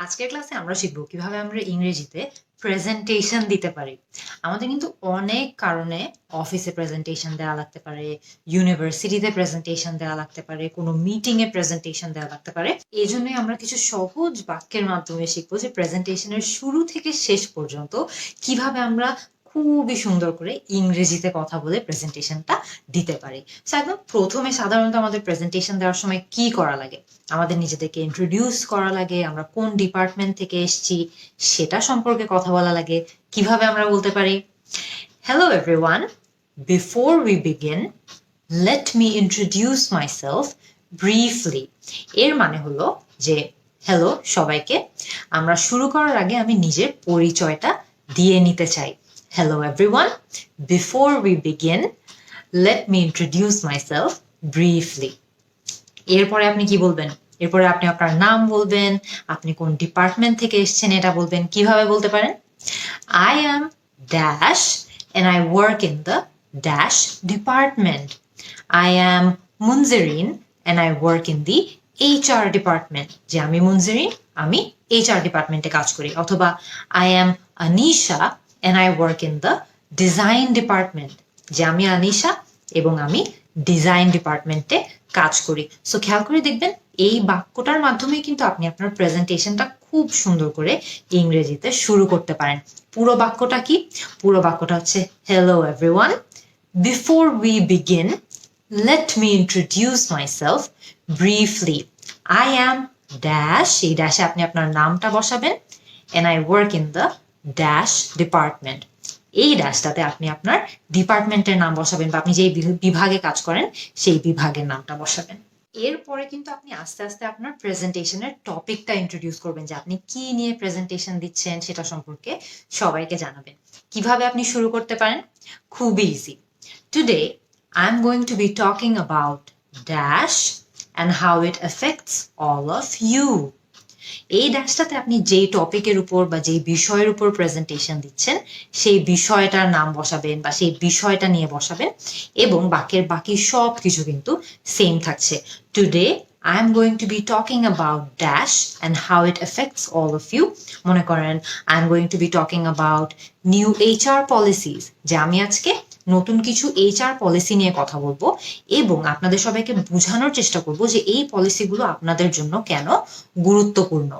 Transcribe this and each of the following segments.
আজকের ক্লাসে আমরা শিখব কিভাবে আমরা ইংরেজিতে প্রেজেন্টেশন দিতে পারি। আমাদের কিন্তু অনেক কারণে অফিসে প্রেজেন্টেশন দেওয়া লাগতে পারে, ইউনিভার্সিটিতে প্রেজেন্টেশন দেওয়া লাগতে পারে, কোনো মিটিং এ প্রেজেন্টেশন দেওয়া লাগতে পারে। এই জন্যই আমরা কিছু সহজ বাক্যের মাধ্যমে শিখবো যে প্রেজেন্টেশনের শুরু থেকে শেষ পর্যন্ত কিভাবে আমরা খুবই সুন্দর করে ইংরেজিতে কথা বলে প্রেজেন্টেশনটা দিতে পারি। সো একদম প্রথমে সাধারণত আমাদের প্রেজেন্টেশন দেওয়ার সময় কি করা লাগে? আমাদের নিজেদেরকে ইন্ট্রোডিউস করা লাগে, আমরা কোন ডিপার্টমেন্ট থেকে এসেছি সেটা সম্পর্কে কথা বলা লাগে। কিভাবে আমরা বলতে পারি, hello everyone, before we begin let me introduce myself briefly. এর মানে হলো যে হ্যালো সবাইকে, আমরা শুরু করার আগে আমি নিজের পরিচয়টা দিয়ে নিতে চাই। Hello everyone, before we begin let me introduce myself briefly. এরপরে আপনি কি বলবেন? এরপরে আপনি আপনার নাম বলবেন, আপনি কোন ডিপার্টমেন্ট থেকে এসেছেন এটা বলবেন। কিভাবে বলতে পারেন? I am dash and I work in the dash department. I am Munzirin and I work in the HR department. যে আমি মুনজিরিন, আমি HR ডিপার্টমেন্টে কাজ করি। অথবা I am Anisha and I work in the design department. যে আমি আনিশা এবং আমি ডিজাইন ডিপার্টমেন্টে কাজ করি। সো খেয়াল করে দেখবেন এই বাক্যটার মাধ্যমে কিন্তু আপনি আপনার প্রেজেন্টেশনটা খুব সুন্দর করে ইংরেজিতে শুরু করতে পারেন। পুরো বাক্যটা কি? পুরো বাক্যটা হচ্ছে hello everyone, before we begin let me introduce myself briefly. I am dash, এই ড্যাশে আপনি আপনার নামটা বসাবেন, and I work in the dash department. এই ড্যাশটাতে আপনি আপনার ডিপার্টমেন্টের নাম বসাবেন, বা আপনি যে বিভাগে কাজ করেন সেই বিভাগের নামটা বসাবেন। এরপরে কিন্তু আপনি আস্তে আস্তে আপনার প্রেজেন্টেশনের টপিকটা ইন্ট্রোডিউস করবেন, যে আপনি কি নিয়ে প্রেজেন্টেশন দিচ্ছেন সেটা সম্পর্কে সবাইকে জানাবেন। কিভাবে আপনি শুরু করতে পারেন? খুবই easy. Today I am going to be talking about dash and how it affects all of you. এই ড্যাশটাতে আপনি যেই টপিকের উপর বা যেই বিষয়ের উপর প্রেজেন্টেশন দিচ্ছেন সেই বিষয়টার নাম বসাবেন বা সেই বিষয়টা নিয়ে বসাবেন, এবং বাক্যের বাকি সব কিছু কিন্তু সেম থাকছে। Today I am going to be talking about dash and how it affects all of you. মনে করেন I am going to be talking about new HR policies, যে আমি আজকে নতুন কিছু HR পলিসি নিয়ে কথা বলবো এবং আপনাদের সবাইকে বোঝানোর চেষ্টা করব যে এই পলিসিগুলো আপনাদের জন্য কেন গুরুত্বপূর্ণ।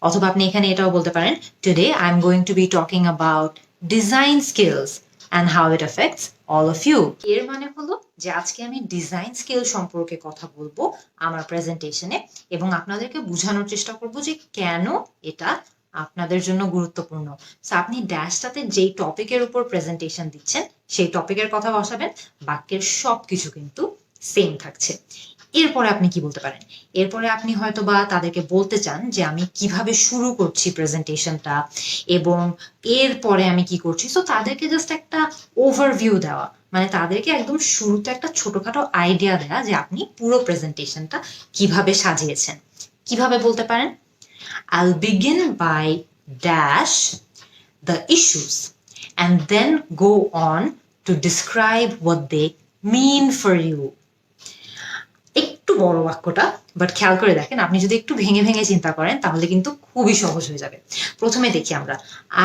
অথবা আপনি এখানে এটাও বলতে পারেন, today I am going to be talking about design skills and how it affects all of you. এর মানে হলো যে আজকে আমি ডিজাইন স্কিল সম্পর্কে কথা বলবো আমার প্রেজেন্টেশনে, এবং আপনাদেরকে বোঝানোর চেষ্টা করব যে কেন এটা আপনাদের জন্য গুরুত্বপূর্ণ। সো আপনি ড্যাশটাতে যেই টপিকের উপর প্রেজেন্টেশন দিচ্ছেন সেই টপিকের কথা বসাবেন, বাক্যের সব কিছু কিন্তু সেম থাকছে। এরপরে আপনি কি বলতে পারেন? এরপরে আপনি হয়তো বা তাদেরকে বলতে চান যে আমি কিভাবে শুরু করছি প্রেজেন্টেশনটা এবং এরপরে আমি কি করছি। সো তাদেরকে জাস্ট একটা ওভারভিউ দেওয়া, মানে তাদেরকে একদম শুরুতে একটা ছোটখাটো আইডিয়া দেওয়া যে আপনি পুরো প্রেজেন্টেশনটা কিভাবে সাজিয়েছেন। কিভাবে বলতে পারেন? I'll begin by dash the issues and then go on to describe what they mean for you. একটু বড় বাক্যটা, বাট খেয়াল করে দেখেন, আপনি যদি একটু ভেঙে ভেঙে চিন্তা করেন তাহলে কিন্তু খুবই সহজ হয়ে যাবে। প্রথমে দেখি আমরা,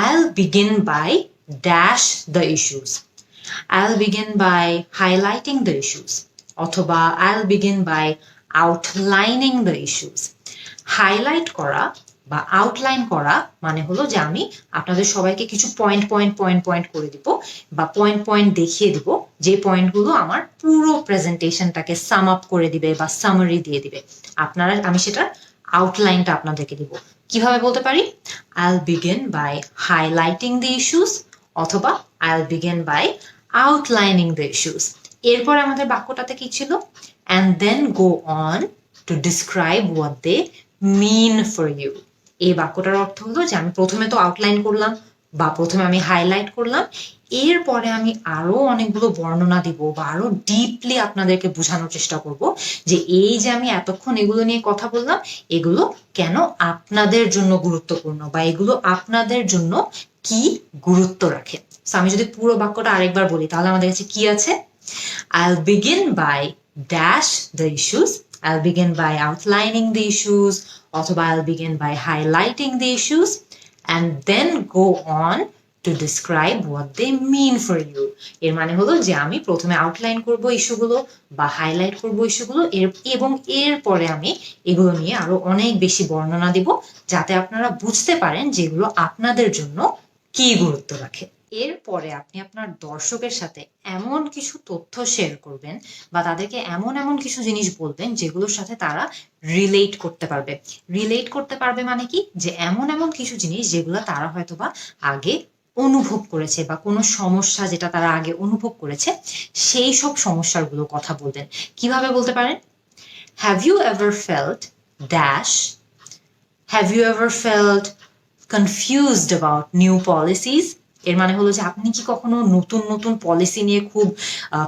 I'll begin by dash the issues. I'll begin by highlighting the issues. অথবা I'll begin by outlining the issues. Highlight করা বা আউটলাইন করা মানে হলো যে আমি আপনাদের সবাইকে কিছু পয়েন্ট পয়েন্ট পয়েন্ট পয়েন্ট করে দিব বা পয়েন্ট পয়েন্ট দেখিয়ে দিব, যে পয়েন্টগুলো আমার পুরো প্রেজেন্টেশনটাকে সাম আপ করে দিবে বা সামারি দিয়ে দিবে। আমি সেটার আউটলাইনটা আপনাদেরকে দিব। কিভাবে বলতে পারি? I'll begin by highlighting the issues অথবা I'll begin by outlining the issues. এরপর আমাদের বাক্যটাতে কি ছিল? And then go on to describe what they mean for you. এই বাক্যটার অর্থ হলো যে আমি প্রথমে তো আউটলাইন করলাম বা প্রথমে আমি হাইলাইট করলাম, এরপরে আমি আরো অনেকগুলো বর্ণনা দিব বা আরো ডিপলি আপনাদেরকে বোঝানোর চেষ্টা করব যে এই যে আমি এতক্ষণ এগুলো নিয়ে কথা বললাম এগুলো কেন আপনাদের জন্য গুরুত্বপূর্ণ বা এগুলো আপনাদের জন্য কি গুরুত্ব রাখে। আমি যদি পুরো বাক্যটা আরেকবার বলি তাহলে আমাদের কাছে কি আছে? I'll begin by dash the issues I'll begin by outlining the issues, অথবা I'll begin by highlighting the issues, and then go on to describe what they mean for you. এর মানে হলো যে আমি প্রথমে আউটলাইন করব ইস্যুগুলো বা হাইলাইট করব ইস্যুগুলো এবং এরপরে আমি এগুলো নিয়ে আরো অনেক বেশি বর্ণনা দিব, যাতে আপনারা বুঝতে পারেন যেগুলো আপনাদের জন্য কি গুরুত্ব রাখে। এরপরে আপনি আপনার দর্শকের সাথে এমন কিছু তথ্য শেয়ার করবেন বা তাদেরকে এমন এমন কিছু জিনিস বলবেন যেগুলোর সাথে তারা রিলেট করতে পারবে। রিলেট করতে পারবে মানে কি, যে এমন এমন কিছু জিনিস যেগুলো তারা হয়তোবা আগে অনুভব করেছে বা কোনো সমস্যা যেটা তারা আগে অনুভব করেছে, সেই সব সমস্যাগুলো কথা বলবেন। কিভাবে বলতে পারেন? Have you ever felt dash, have you ever felt confused about new policies. এর মানে হলো যে আপনি কি কখনো নতুন নতুন পলিসি নিয়ে খুব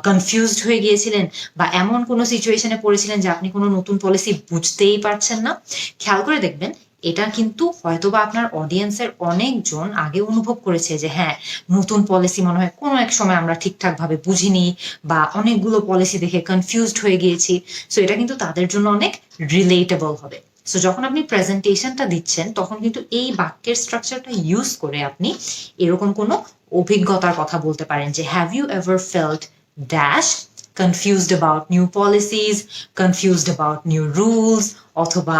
কনফিউজড হয়ে গিয়েছিলেন বা এমন কোনো সিচুয়েশনে পড়েছিলেন যে আপনি কোনো নতুন পলিসি বুঝতেই পারছেন না? খেয়াল করে দেখবেন, এটা কিন্তু হয়তোবা আপনার অডিয়েন্সের অনেকজন আগে অনুভব করেছে যে হ্যাঁ, নতুন পলিসি মনে হয় কোনো এক সময় আমরা ঠিকঠাক ভাবে বুঝিনি বা অনেকগুলো পলিসি দেখে কনফিউজড হয়ে গিয়েছি। সো এটা কিন্তু তাদের জন্য অনেক রিলেটেবল হবে। সো যখন আপনি প্রেজেন্টেশনটা দিচ্ছেন তখন কিন্তু এই বাক্যের স্ট্রাকচারটা ইউজ করে আপনি এরকম কোনো অভিজ্ঞতার কথা বলতে পারেন যে have you ever felt dash confused about new policies, confused about new rules, অথবা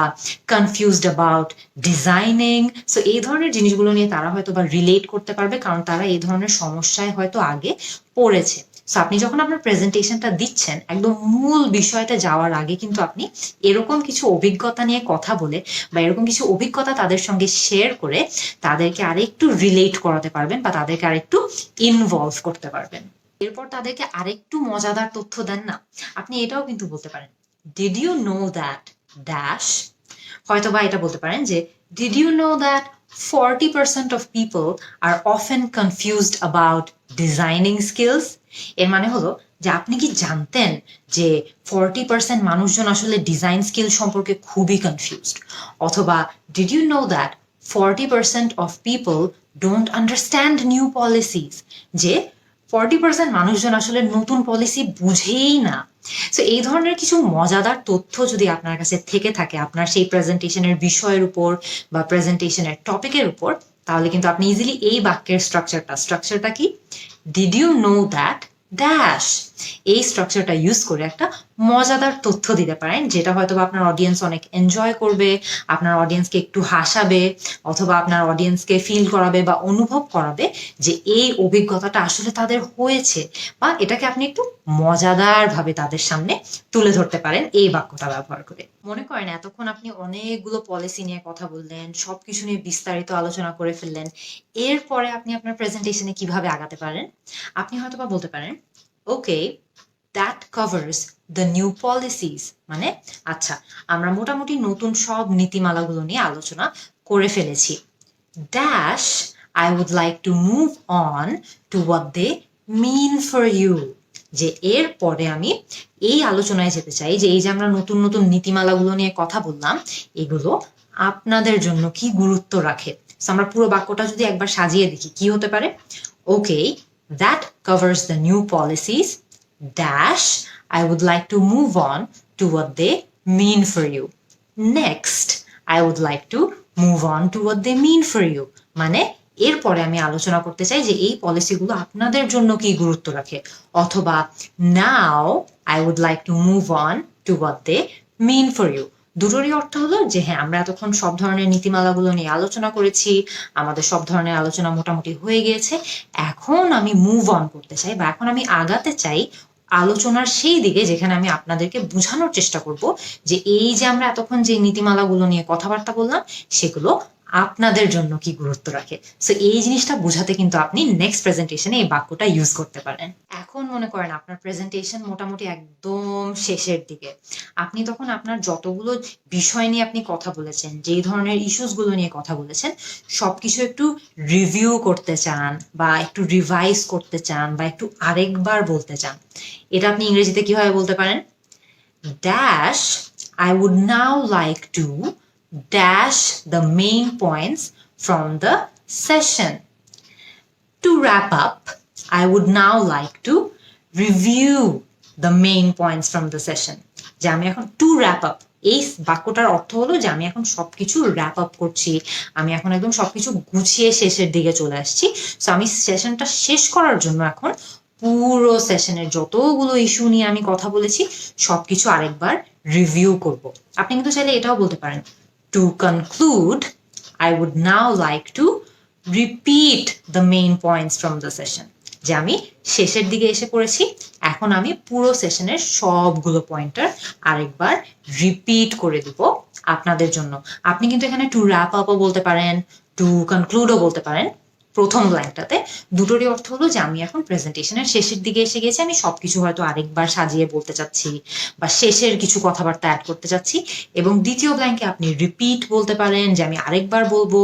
confused about designing. সো এই ধরনের জিনিসগুলো নিয়ে তারা হয়তো বা রিলেট করতে পারবে, কারণ তারা এই ধরনের সমস্যায় হয়তো আগে পড়েছে। সো আপনি যখন আপনার প্রেজেন্টেশনটা দিচ্ছেন, একদম মূল বিষয়টা যাওয়ার আগে কিন্তু আপনি এরকম কিছু অভিজ্ঞতা নিয়ে কথা বলে বা এরকম কিছু অভিজ্ঞতা তাদের সঙ্গে শেয়ার করে তাদেরকে আরেকটু রিলেট করাতে পারবেন বা তাদেরকে আরেকটু ইনভলভ করতে পারবেন। এরপর তাদেরকে আরেকটু মজাদার তথ্য দেন না, আপনি এটাও কিন্তু বলতে পারেন did you know that dash. হয়তো বা এটা বলতে পারেন যে did you know that 40% of people are often confused about designing skills। এর মানে হলো যে আপনি কি জানতেন যে 40% মানুষজন আসলে ডিজাইন স্কিল সম্পর্কে খুবই কনফিউজড। অথবা did you know that 40% of people don't understand new policies। যে 40% মানুষজন আসলে নতুন পলিসি বুঝেই না। সো এই ধরনের কিছু মজাদার তথ্য যদি আপনার কাছে থেকে থাকে আপনার সেই প্রেজেন্টেশনের বিষয়ের উপর বা প্রেজেন্টেশনের টপিকের উপর, তাহলে কিন্তু আপনি ইজিলি এই বাক্যের স্ট্রাকচারটা কি, did you know that dash, এই স্ট্রাকচারটা ইউজ করে একটা মজাদার তথ্য দিতে পারেন, যেটা হয়তো আপনার অডিয়েন্স অনেক এনজয় করবে, আপনার অডিয়েন্সকে একটু হাসাবে, অথবা আপনার অডিয়েন্সকে ফিল করাবে বা অনুভব করাবে যে এই অভিজ্ঞতাটা আসলে তাদের হয়েছে, বা এটাকে আপনি একটু মজাদার ভাবে তাদের সামনে তুলে ধরতে পারেন এই বাক্যটা ব্যবহার করে। মনে করেন এতক্ষণ আপনি অনেকগুলো পলিসি নিয়ে কথা বললেন, সবকিছু নিয়ে বিস্তারিত আলোচনা করে ফেললেন, এরপরে আপনি আপনার প্রেজেন্টেশনে কিভাবে আগাতে পারেন? আপনি হয়তো বা বলতে পারেন okay that covers the new policies. মানে আচ্ছা, আমরা মোটামুটি নতুন সব নীতিমালাগুলো নিয়ে আলোচনা করে ফেলেছি। Dash I would like to move on to what they mean for you. যে এর পরে আমি এই আলোচনায় যেতে চাই যে এই যে আমরা নতুন নতুন নীতিমালাগুলো নিয়ে কথা বললাম, এগুলো আপনাদের জন্য কি গুরুত্ব রাখে। আমরা পুরো বাক্যটা যদি একবার সাজিয়ে দেখি কি হতে পারে, okay that covers the new policies dash I would like to move on to what they mean for you. Next, I would like to move on to what they mean for you. মানে এরপরে আমি আলোচনা করতে চাই যে এই পলিসিগুলো আপনাদের জন্য কি গুরুত্ব রাখে। অথবা now I would like to move on to what they mean for you. দুটোরই অর্থ হলো যে হ্যাঁ, আমরা এতক্ষণ সব ধরনের নীতিমালাগুলো নিয়ে আলোচনা করেছি, আমাদের সব ধরনের আলোচনা মোটামুটি হয়ে গিয়েছে, এখন আমি মুভ অন করতে চাই বা এখন আমি আগাতে চাই আলোচনার সেই দিকে যেখানে আমি আপনাদেরকে বোঝানোর চেষ্টা করব যে এই যে আমরা এতক্ষণ যে নীতিমালাগুলো নিয়ে কথাবার্তা বললাম সেগুলো আপনাদের জন্য কি গুরুত্ব রাখে। সো এই জিনিসটা বোঝাতে কিন্তু আপনি নেক্সট প্রেজেন্টেশনে এই বাক্যটা ইউজ করতে পারেন। এখন মনে করেন আপনার প্রেজেন্টেশন মোটামুটি একদম শেষের দিকে, আপনি তখন আপনার যতগুলো বিষয় নিয়ে আপনি কথা বলেছেন, যেই ধরনের ইস্যুস গুলো নিয়ে কথা বলেছেন, সবকিছু একটু রিভিউ করতে চান বা একটু রিভাইজ করতে চান বা একটু আরেকবার বলতে চান। এটা আপনি ইংরেজিতে কিভাবে বলতে পারেন? Dash I would now like to dash the main points from the session. To wrap up, I would now like to review the main points from the session. যে আমি এখন টু র্যাপ আপ, এই বাক্যটার অর্থ হলো যে আমি এখন সবকিছু র্যাপ আপ করছি, আমি এখন একদম সবকিছু গুছিয়ে শেষের দিকে চলে আসছি। সো আমি সেশনটা শেষ করার জন্য এখন পুরো সেশনের যতগুলো ইস্যু নিয়ে আমি কথা বলেছি সবকিছু আরেকবার রিভিউ করব। আপনি কিন্তু চাইলে এটাও বলতে পারেন, to conclude I would now like to repeat the main points from the session, যে আমি শেষের দিকে এসে পড়েছি, এখন আমি পুরো সেশনের সবগুলো পয়েন্টার আরেকবার রিপিট করে দিব আপনাদের জন্য। আপনি কিন্তু এখানে টু র্যাপ আপও বলতে পারেন, টু কনক্লুডও বলতে পারেন। প্রথম ব্ল্যাঙ্কটাতে দুটোরই অর্থ হলো যে আমি এখন প্রেজেন্টেশনের শেষের দিকে এসে গেছি, আমি সবকিছু হয়তো আরেকবার সাজিয়ে বলতে চাচ্ছি বা শেষের কিছু কথাবার্তা অ্যাড করতে চাচ্ছি। এবং দ্বিতীয় ব্ল্যাঙ্কে আপনি রিপিট বলতে পারেন, যে আমি আরেকবার বলবো,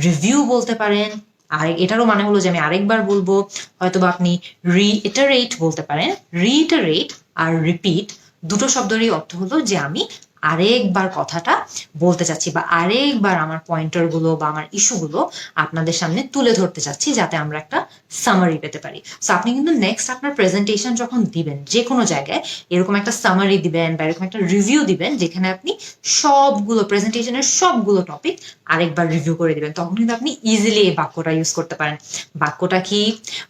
রিভিউ বলতে পারেন, আর এটারও মানে হলো যে আমি আরেকবার বলবো, হয়তোবা আপনি রিইটারেট বলতে পারেন। রিইটারেট আর রিপিট দুটো শব্দেরই অর্থ হলো যে আমি আরেকবার কথাটা বলতে চাচ্ছি বা আরেকবার আমার পয়েন্টারগুলো বা আমার ইস্যুগুলো আপনাদের সামনে তুলে ধরতে চাচ্ছি, যাতে আমরা একটা সামারি পেতে পারি। সো আপনি কিন্তু নেক্সট আপনার প্রেজেন্টেশন যখন দিবেন যে কোনো জায়গায় এরকম একটা সামারি দিবেন বা এরকম একটা রিভিউ দিবেন, যেখানে আপনি সবগুলো প্রেজেন্টেশনের সবগুলো টপিক আরেকবার রিভিউ করে দিবেন, তখন কিন্তু আপনি ইজিলি এই বাক্যটা ইউজ করতে পারেন। বাক্যটা কি?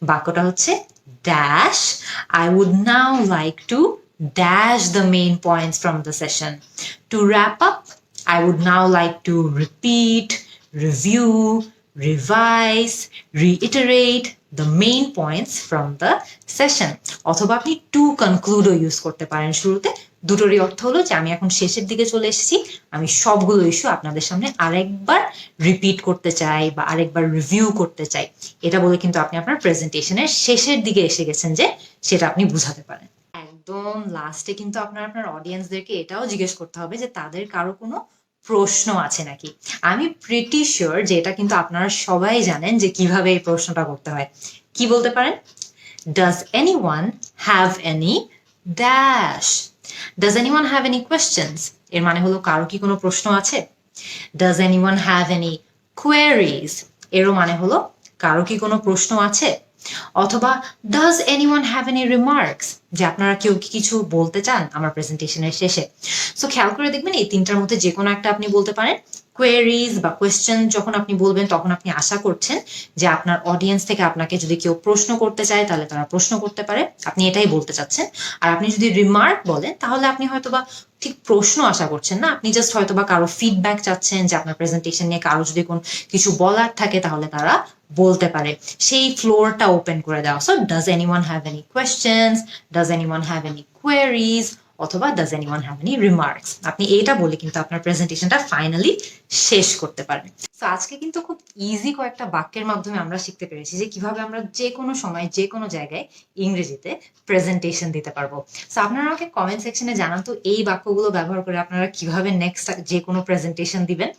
বাক্যটা হচ্ছে dash, I would now like to dash the main points from the session. To wrap up, I would now like to repeat, review, revise, reiterate the main points from the session. অথবা আপনি to conclude use করতে পারেন শুরুতে। দুটোরই অর্থ হলো যে আমি এখন শেষের দিকে চলে এসেছি, আমি সবগুলো ইস্যু আপনাদের সামনে আরেকবার রিপিট করতে চাই বা আরেকবার রিভিউ করতে চাই। এটা বলে কিন্তু আপনি আপনার প্রেজেন্টেশনের শেষের দিকে এসে গেছেন, যে সেটা আপনি বুঝাতে পারেন। একদম লাস্টে কিন্তু আপনার অডিয়েন্সদেরকে এটাও জিজ্ঞেস করতে হবে যে তাদের কারো কোনো প্রশ্ন আছে নাকি। আমি প্রিটি শিওর যে এটা কিন্তু আপনারা সবাই জানেন যে কিভাবে এই প্রশ্নটা করতে হয়। কি বলতে পারেন? Does anyone have any dash? Does anyone have any questions? এর মানে হলো কারো কি কোনো প্রশ্ন আছে। Does anyone have any queries? এরও মানে হলো কারো কি কোনো প্রশ্ন আছে। অথবা does anyone have any remarks? যে আপনারা কেউ কি কিছু বলতে চান আমার প্রেজেন্টেশনের শেষে। সো খেয়াল করে দেখবেন এই তিনটার মধ্যে যে কোনো একটা আপনি বলতে পারেন। কোয়েরিজ বা কোয়েশ্চেন যখন আপনি বলবেন তখন আপনি আশা করছেন যে আপনার অডিয়েন্স থেকে আপনাকে যদি কেউ প্রশ্ন করতে চায় তাহলে তারা প্রশ্ন করতে পারে, আপনি এটাই বলতে চাচ্ছেন। আর আপনি যদি রিমার্ক বলেন তাহলে আপনি হয়তোবা ঠিক প্রশ্ন আশা করছেন না, আপনি জাস্ট হয়তোবা কারো ফিডব্যাক চাচ্ছেন যে আপনার প্রেজেন্টেশন নিয়ে কারো যদি কোন কিছু বলার থাকে তাহলে তারা বলতে পারে, সেই ফ্লোরটা ওপেন করে দেওয়া। So does anyone have any questions, does anyone have any queries, অথবা does anyone have any remarks, আপনি এটা বলে কিন্তু আপনার প্রেজেন্টেশনটা ফাইনালি শেষ করতে পারেন। তো আজকে কিন্তু খুব ইজি কয়েকটা বাক্যের মাধ্যমে আমরা শিখতে পেরেছি যে কিভাবে আমরা যে কোনো সময় যে কোনো জায়গায় ইংরেজিতে প্রেজেন্টেশন দিতে পারবো। সো আপনারা আমাকে কমেন্ট সেকশনে জানান তো এই বাক্যগুলো ব্যবহার করে আপনারা কিভাবে নেক্সট যে কোনো প্রেজেন্টেশন দিবেন।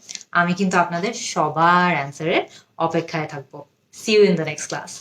আমি কিন্তু আপনাদের সবার অ্যান্সারের অপেক্ষায় থাকবো। See you in the next class.